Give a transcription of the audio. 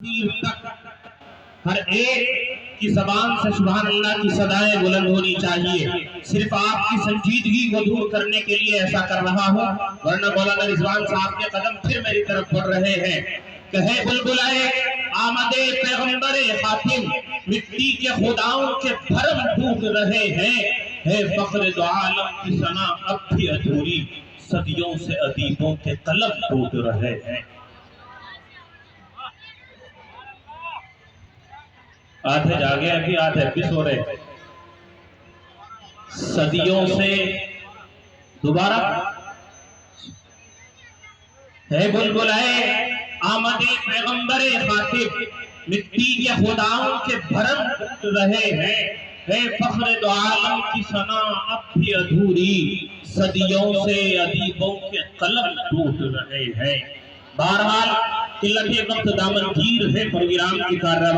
تیر تک ہر ایک کی زبان سے سبحان اللہ کی صدائیں بلند ہونی چاہیے. صرف آپ کی سنجیدگی کو دور کرنے کے لیے ایسا کر رہا ہوں، ورنہ مولانا رضوان صاحب کے قدم پھر میری طرف بڑھ رہے ہیں. کہے بلبلائے آمد پیغمبر خاتم، مٹی کے خداؤں کے بھرم ٹوٹ رہے ہیں. ہے فخر دو عالم کی ثنا اب بھی ادھوری، صدیوں سے ادیبوں کے قلم ٹوٹ رہے ہیں. آدھے جاگے ابھی آدھے بھی سو رہے. صدیوں سے دوبارہ ہے بلبلائے آمد پیغمبر خاتم، مٹی کے خداؤں کے بھرم ٹوٹ رہے ہیں. ہے فخر دو عالم کی ثنا اب بھی ادھوری، صدیوں سے ادیبوں کے قلم ٹوٹ رہے ہیں. بہرحال قلت وقت دامن گیر ہے پروگرام کی کارروائی